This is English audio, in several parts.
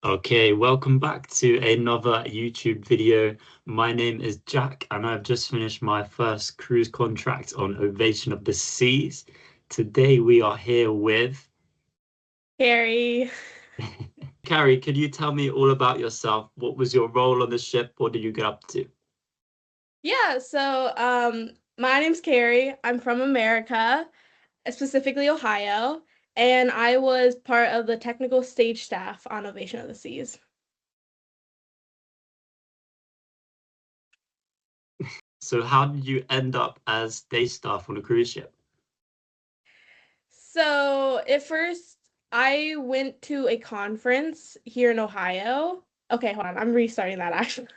Okay, welcome back to another YouTube video. My name is Jack, and I've just finished my first cruise contract on Ovation of the Seas. Today we are here with Carrie. Carrie. Could you tell me all about yourself? What was your role on the ship? What did you get up to? My name's Carrie. I'm from America, specifically Ohio, and I was part of the technical stage staff on Ovation of the Seas. So how did you end up as day staff on a cruise ship? So at first, I went to a conference here in Ohio. Okay, hold on. I'm restarting that actually.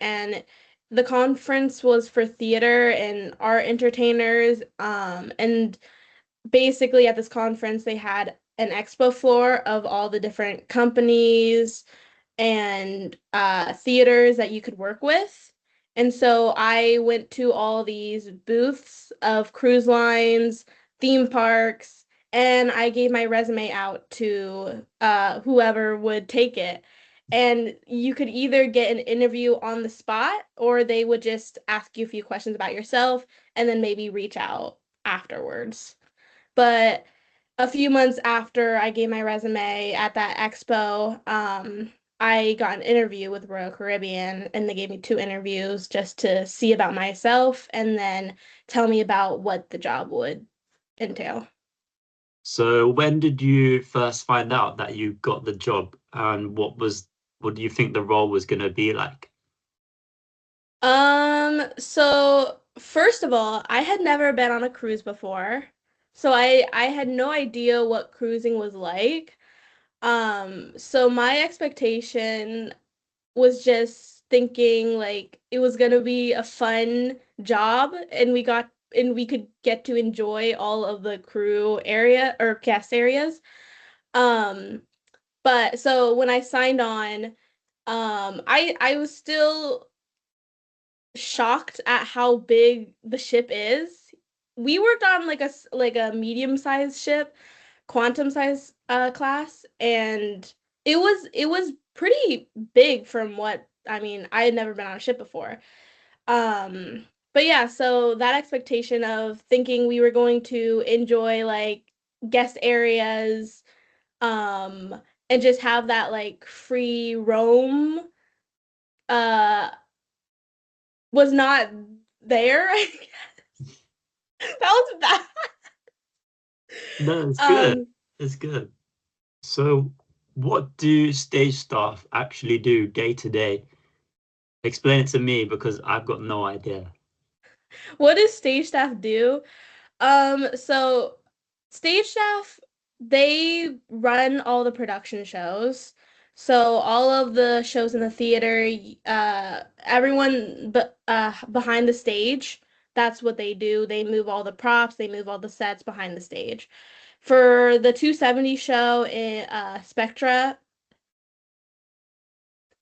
And the conference was for theater and art entertainers. And basically at this conference they had an expo floor of all the different companies and theaters that you could work with. And so I went to all these booths of cruise lines, theme parks, and I gave my resume out to whoever would take it. And you could either get an interview on the spot, or they would just ask you a few questions about yourself and then maybe reach out afterwards. But a few months after I gave my resume at that expo, I got an interview with Royal Caribbean, and they gave me two interviews just to see about myself and then tell me about what the job would entail. So when did you first find out that you got the job, and what do you think the role was going to be like? So first of all, I had never been on a cruise before. So I had no idea what cruising was like. So my expectation was just thinking like it was gonna be a fun job and we could get to enjoy all of the crew area or guest areas. Um, but so when I signed on, I was still shocked at how big the ship is. We worked on like a medium-sized ship, quantum size class, and it was pretty big from what I mean, I had never been on a ship before. But yeah, so that expectation of thinking we were going to enjoy like guest areas, um, and just have that like free roam, uh, was not there. I guess. That was bad. No, it's good. Um, It's good. So, what do stage staff actually do day to day? Explain it to me because I've got no idea. what does stage staff do? So stage staff, they run all the production shows. So all of the shows in the theater, everyone but behind the stage, that's what they do. They move all the props, they move all the sets behind the stage. For the 270 show in Spectra,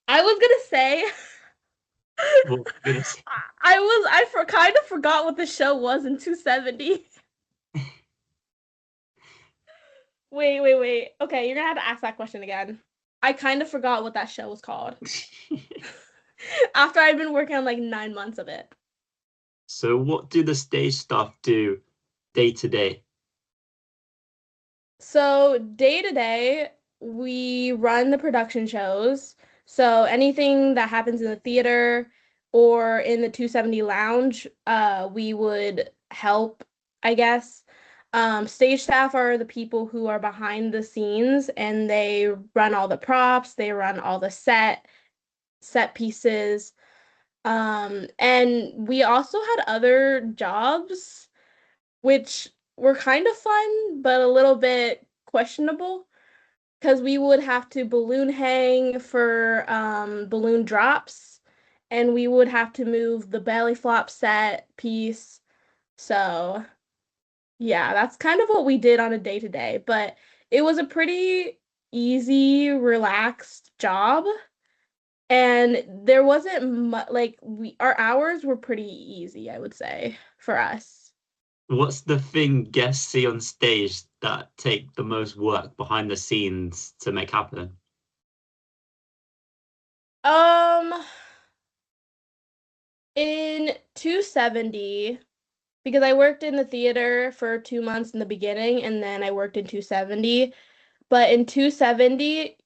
I was gonna say Well, goodness. kind of forgot what the show was in 270. Wait. Okay, you're gonna have to ask that question again. I kind of forgot what that show was called after I'd been working on like 9 months of it. So, what do the stage staff do day to day? So, day to day, we run the production shows. So, anything that happens in the theater or in the 270 lounge, we would help, I guess. Stage staff are the people who are behind the scenes and they run all the props, they run all the set pieces. And we also had other jobs, which were kind of fun, but a little bit questionable because we would have to balloon hang for balloon drops, and we would have to move the belly flop set piece. So, yeah, that's kind of what we did on a day to day, but it was a pretty easy, relaxed job. And there wasn't like we our hours were pretty easy, I would say, for us. What's the thing guests see on stage that take the most work behind the scenes to make happen? Um, in 270, because I worked in the theater for 2 months in the beginning, and then I worked in 270. But in 270,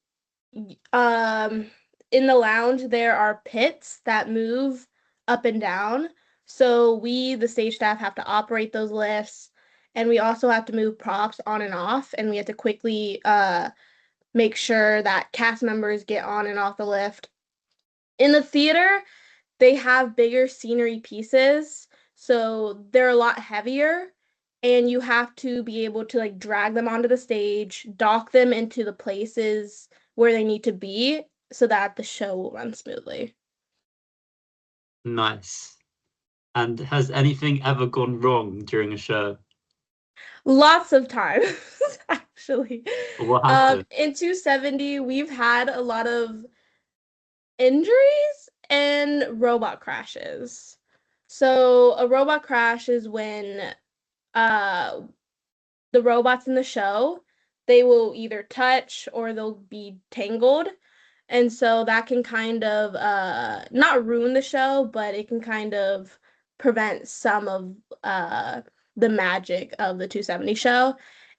um, in the lounge, there are pits that move up and down. So we, the stage staff, have to operate those lifts, and we also have to move props on and off, and we have to quickly make sure that cast members get on and off the lift. In the theater, they have bigger scenery pieces, so they're a lot heavier, and you have to be able to like drag them onto the stage, dock them into the places where they need to be so that the show will run smoothly. Nice. And has anything ever gone wrong during a show? Lots of times, actually. What happened? In 270, we've had a lot of injuries and robot crashes. So a robot crash is when uh the robots in the show, they will either touch or they'll be tangled. And so that can kind of not ruin the show, but it can kind of prevent some of the magic of the 270 show.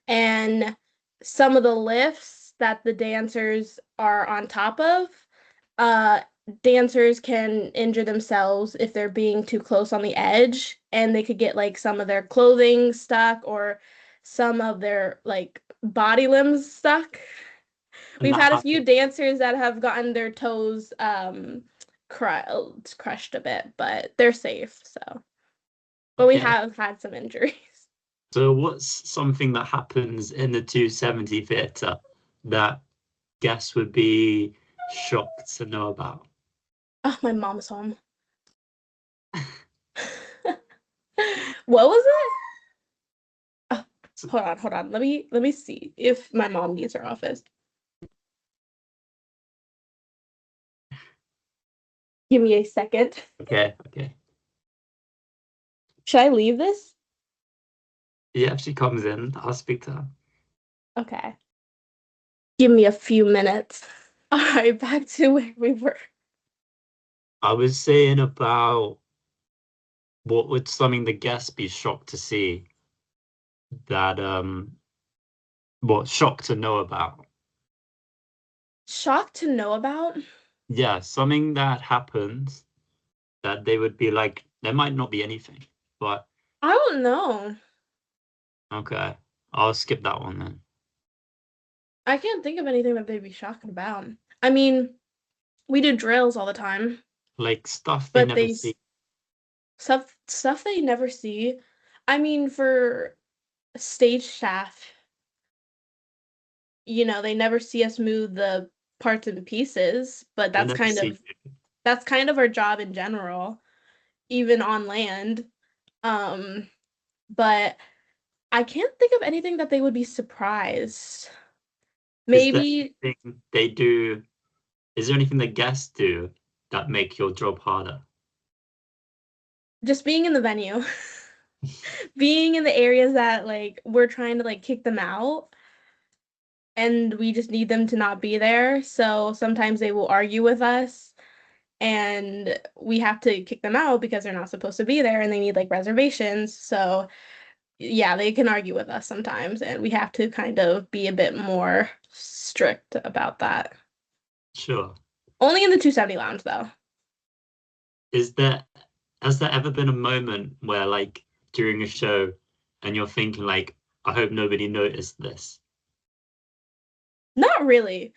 And some of the lifts that the dancers are on top of, uh dancers can injure themselves if they're being too close on the edge, and they could get like some of their clothing stuck or some of their like body limbs stuck. And We've that had a few happened. dancers that have gotten their toes crushed a bit, but they're safe. So, but we Okay. have had some injuries. So what's something that happens in the 270 theatre that guests would be shocked to know about? Oh, my mom's home. What was it? Oh, So- hold on. Let me see if my mom needs her office. Give me a second. Okay, okay. Should I leave this? Yeah, if she comes in, I'll speak to her. Okay. Give me a few minutes. All right, back to where we were. I was saying about what would something the guests be shocked to see that what shocked to know about. Shocked to know about? Yeah, something that happens that they would be like, there might not be anything, but I don't know. okay, I'll skip that one then. I can't think of anything that they'd be shocked about. I mean, we do drills all the time, Like stuff they but never see. stuff they never see. I mean, for stage staff, they never see us move the parts and pieces, but They never see. that's kind of our job in general, even on land. Um, but I can't think of anything that they would be surprised. Is there Maybe anything they do? Is there anything the guests do that make your job harder? just being in the venue, being in the areas that like we're trying to like kick them out and we just need them to not be there. So sometimes they will argue with us and we have to kick them out because they're not supposed to be there and they need like reservations. So yeah, they can argue with us sometimes and we have to kind of be a bit more strict about that. Sure. Only in the 270 lounge though. Is there Has there ever been a moment where like during a show and you're thinking like, I hope nobody noticed this? Not really.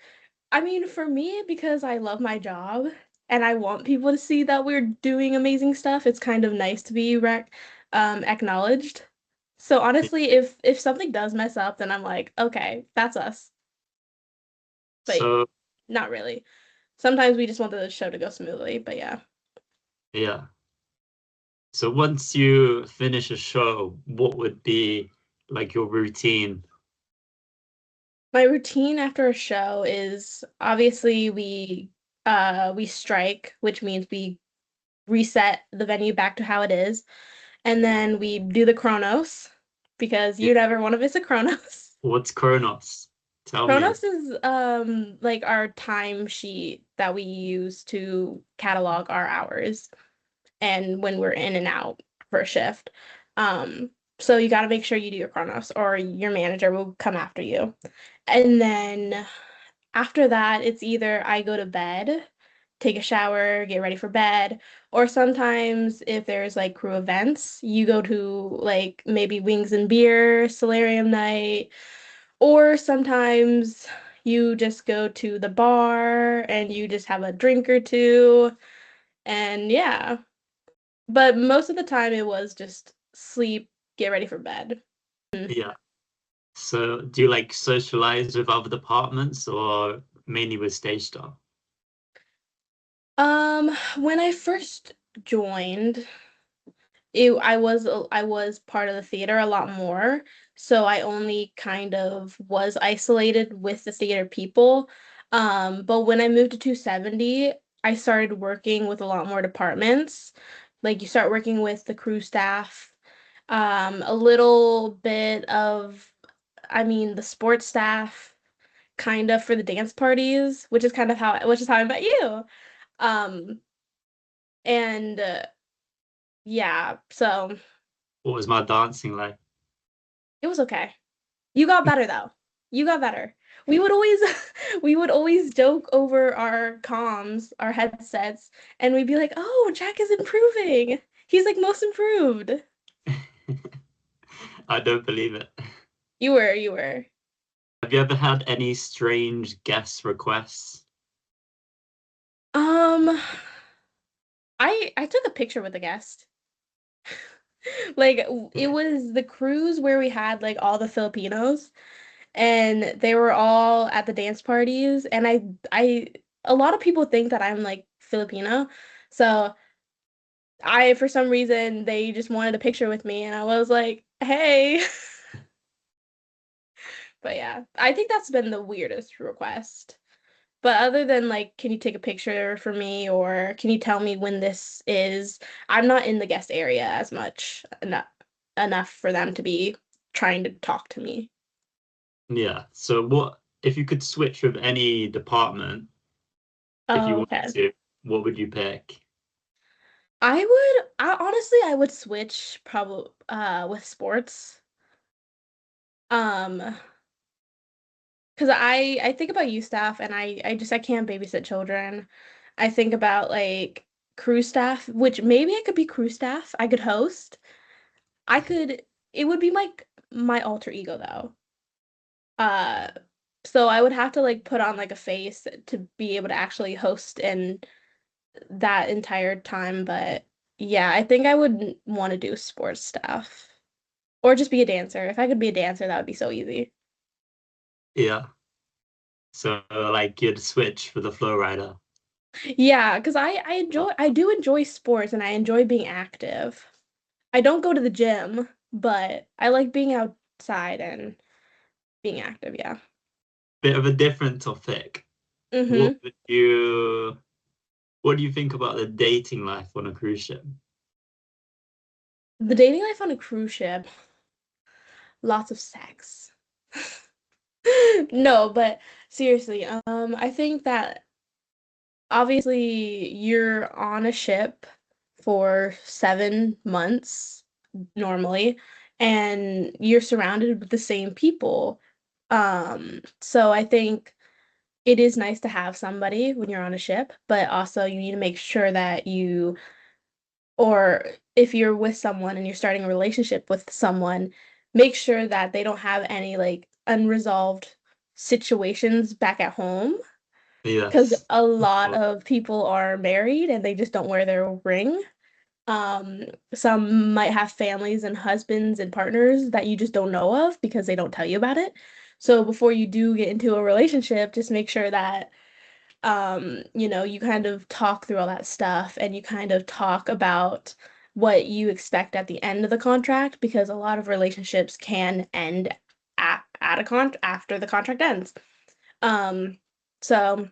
I mean, for me, because I love my job and I want people to see that we're doing amazing stuff, it's kind of nice to be acknowledged. So honestly, if something does mess up, then I'm like, okay, that's us. But So not really. Sometimes we just want the show to go smoothly, but yeah. yeah. So once you finish a show, what would be like your routine? My routine after a show is obviously we strike, which means we reset the venue back to how it is. And then we do the Chronos because Yeah. you never want to miss a Chronos. What's Kronos? Tell me. Kronos is like our time sheet that we use to catalog our hours and when we're in and out for a shift. So you got to make sure you do your Kronos or your manager will come after you. And then after that, it's either I go to bed, take a shower, get ready for bed, or sometimes if there's like crew events, you go to like maybe Wings and Beer, Solarium night, or sometimes you just go to the bar and you just have a drink or two. And yeah, but most of the time it was just sleep, get ready for bed. Mm. Yeah. So do you like socialize with other departments or mainly with stage staff? When I first joined, I was part of the theater a lot more, so I only kind of was isolated with the theater people. But when I moved to 270, I started working with a lot more departments. Like you start working with the crew staff, a little bit of, I mean, the sports staff, kind of for the dance parties, which is how I met you. Um, and yeah, so What was my dancing like? it was okay. You got better though. You got better. We would always we would always joke over our comms, our headsets, and we'd be like, "Oh, Jack is improving. He's like most improved." I don't believe it. You were. Have you ever had any strange guest requests? Um, I took a picture with a guest. Like it was the cruise where we had like all the Filipinos and they were all at the dance parties and I a lot of people think that I'm like Filipino. So I for some reason they just wanted a picture with me and I was like, "Hey." But yeah, I think that's been the weirdest request. But other than like, can you take a picture for me or can you tell me when this is? I'm not in the guest area as much enough for them to be trying to talk to me. Yeah. So what if you could switch with any department if you Oh, wanted okay. to, what would you pick? I honestly I would switch probably with sports. Um, because I think about youth staff and I can't babysit children. I think about like crew staff, which maybe I could be crew staff. I could host. I could it would be like my alter ego though. Uh so I would have to like put on like a face to be able to actually host in that entire time, but yeah, I think I would want to do sports stuff or just be a dancer. If I could be a dancer, that would be so easy. Yeah. So like you'd switch for the flow rider. Yeah, because Oh, I do enjoy sports and I enjoy being active. I don't go to the gym, but I like being outside and being active, yeah. bit of a different topic. What Mm-hmm. would you what do you think about the dating life on a cruise ship? The dating life on a cruise ship, lots of sex. No, but seriously, I think that obviously you're on a ship for 7 months normally, and you're surrounded with the same people. So I think it is nice to have somebody when you're on a ship, but also you need to make sure that or if you're with someone and you're starting a relationship with someone, make sure that they don't have any like unresolved situations back at home because Yes. a Of lot course. of people are married and they just don't wear their ring. Some might have families and husbands and partners that you just don't know of because they don't tell you about it. So before you do get into a relationship, just make sure that you kind of talk through all that stuff and you kind of talk about what you expect at the end of the contract because a lot of relationships can end at a after the contract ends. Um, so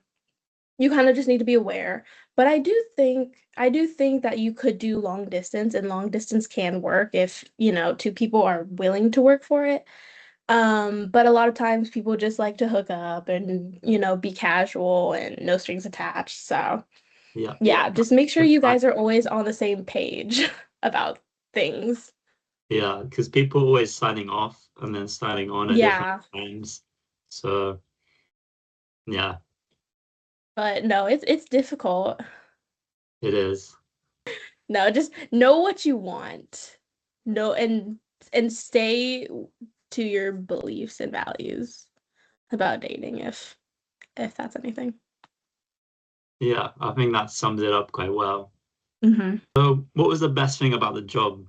you kind of just need to be aware. But I do think that you could do long distance and long distance can work if, two people are willing to work for it. But a lot of times people just like to hook up and, be casual and no strings attached. So, Yeah. yeah, just make sure If you I- guys are always on the same page about things. yeah, because people always signing off and then signing on at different Yeah, times. So yeah, but no, it's difficult. it is. No, just know what you want. Know and stay to your beliefs and values about dating if that's anything. Yeah, I think that sums it up quite well. Hmm. So, what was the best thing about the job?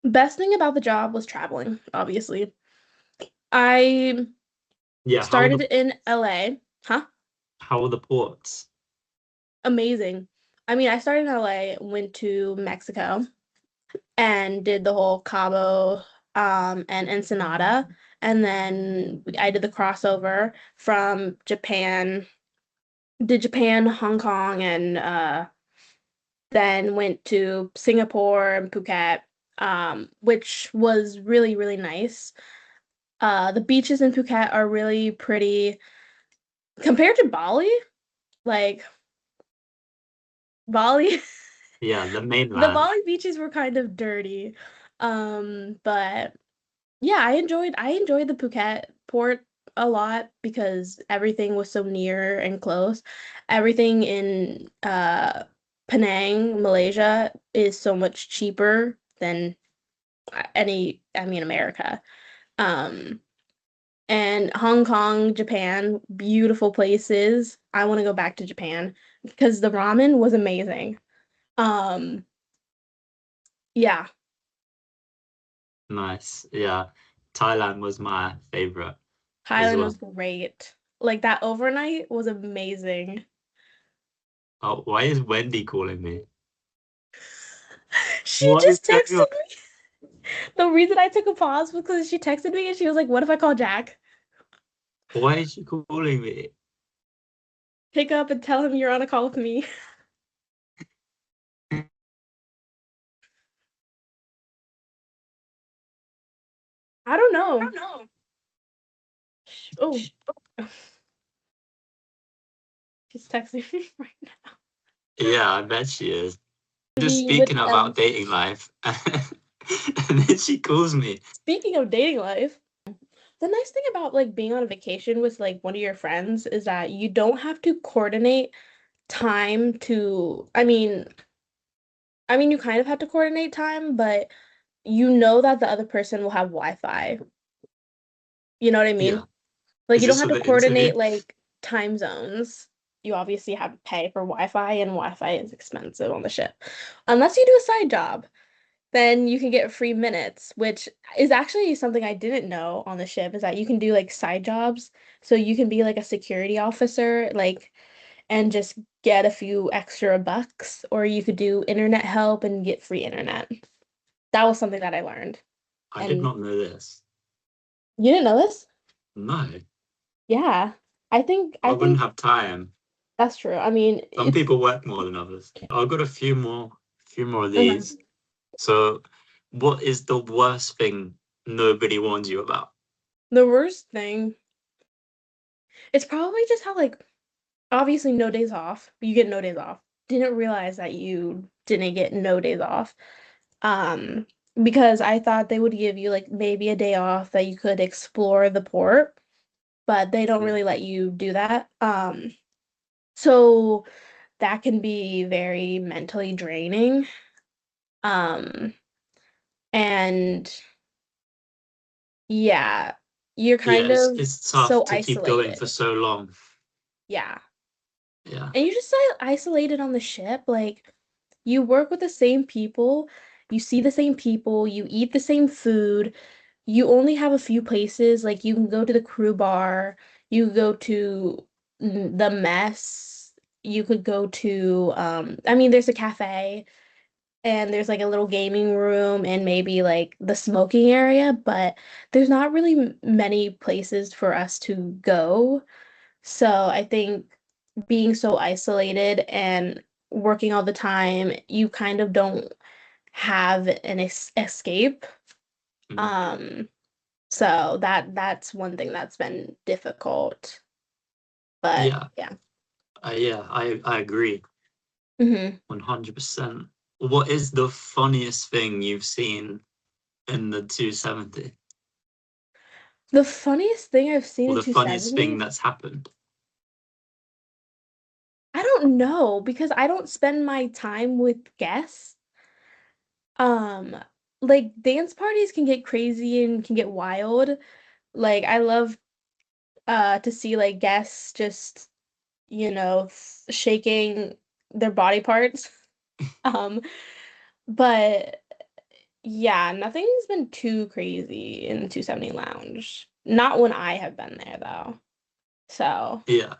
Best thing about the job was traveling, obviously. I Yeah, started in LA. Huh? how were the ports? Amazing. I mean, I started in LA, went to Mexico, and did the whole Cabo and Ensenada. And then I did the crossover from Japan, did Japan, Hong Kong, and then went to Singapore and Phuket, which was really, really nice. The beaches in Phuket are really pretty compared to Bali. Like Bali, Yeah, the the mainland. Bali beaches were kind of dirty. But yeah, I enjoyed the Phuket port a lot because everything was so near and close. Everything in Penang, Malaysia is so much cheaper than America. Um, and Hong Kong, Japan, beautiful places. I want to go back to Japan because the ramen was amazing. Um, yeah, Nice. Yeah. Thailand was my favorite as Thailand well. was great. Like that overnight was amazing. Oh, why is Wendy calling me? She What is just going on? texted me. The reason I took a pause was because she texted me and she was like, "What if I call Jack? Why is she calling me? Pick up and tell him you're on a call with me." I don't know. Oh, she's texting me right now. Yeah, I bet she is. Just Me with speaking about dating life. And then she calls me. speaking of dating life, the nice thing about like being on a vacation with like one of your friends is that you don't have to coordinate time to, I mean you kind of have to coordinate time, but you know that the other person will have Wi-Fi. You know what I Yeah. mean? Like Is you don't this have for to the interview? coordinate like time zones. You obviously have to pay for Wi-Fi, and Wi-Fi is expensive on the ship. Unless you do a side job, then you can get free minutes, which is actually something I didn't know on the ship, is that you can do like side jobs. So you can be like a security officer, like, and just get a few extra bucks, or you could do internet help and get free internet. That was something that I learned. I did And not know this. you didn't know this? No, Yeah. I think I I wouldn't think have time. that's true. I mean, Some it's people work more than others. I've got a few more of mhm. these. So, what is the worst thing nobody warns you about? The worst thing. It's probably just how like obviously no days off. You get no days off. Didn't realize that you didn't get no days off. Um, because I thought they would give you like maybe a day off that you could explore the port, but they don't Mm. really let you do that. So that can be very mentally draining. Um, and yeah, you're Yeah, kind of it's tough so to keep going for isolated. so long. Yeah. Yeah. And you're just like isolated on the ship. Like you work with the same people, you see the same people, you eat the same food. You only have a few places. Like you can go to the crew bar, you go to the mess, you could go to there's a cafe and there's like a little gaming room and maybe like the smoking area, but there's not really many places for us to go. So I think being so isolated and working all the time, you kind of don't have an escape. Mm. Um, So that's one thing that's been difficult. But Yeah, yeah. I agree Hmm. 100%. What is the funniest thing you've seen in the 270, The funniest thing I've seen or in the funniest thing 270, that's happened? I don't know because I don't spend my time with guests. Um, like dance parties can get crazy and can get wild. Like I love to see like guests just, shaking their body parts. Um, but yeah, nothing's been too crazy in the 270 Lounge. Not when I have been there though. So, Yeah.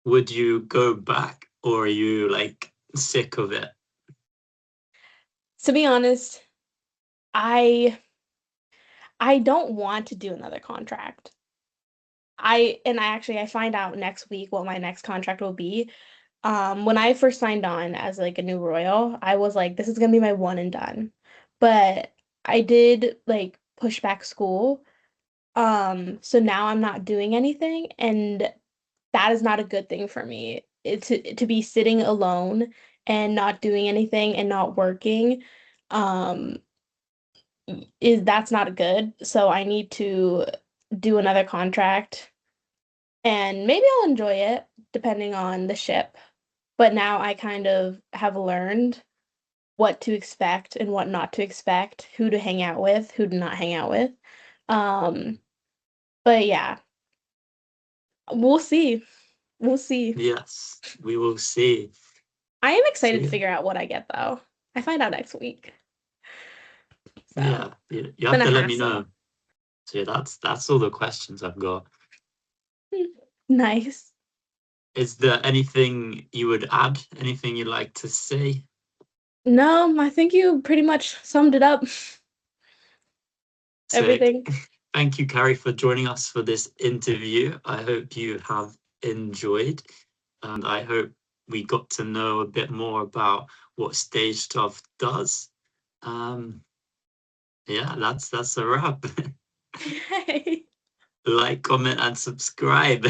Would you go back, or are you like sick of it? to be honest, I I don't want to do another contract. I find out next week what my next contract will be. When I first signed on as like a new Royal, I was like, this is gonna be my one and done. But I did like push back school. So now I'm not doing anything, and that is not a good thing for me. To be sitting alone and not doing anything and not working, um, is that's not good. So I need to do another contract, and maybe I'll enjoy it depending on the ship. But now I kind of have learned what to expect and what not to expect, who to hang out with, who to not hang out with. Um, but yeah, we'll see. We'll see. Yes, we will see. I am So excited to figure out what I get though. I find out next week. So yeah, you it's have been a to let me hassle. know. So yeah, that's all the questions I've got. Nice. Is there anything you would add? Anything you'd like to say? No, I think you pretty much summed it up. Sick. Everything. Thank you, Carrie, for joining us for this interview. I hope you have enjoyed, and I hope we got to know a bit more about what Stage Stuff does. Um, yeah, that's a wrap. Hey. Like, comment, and subscribe.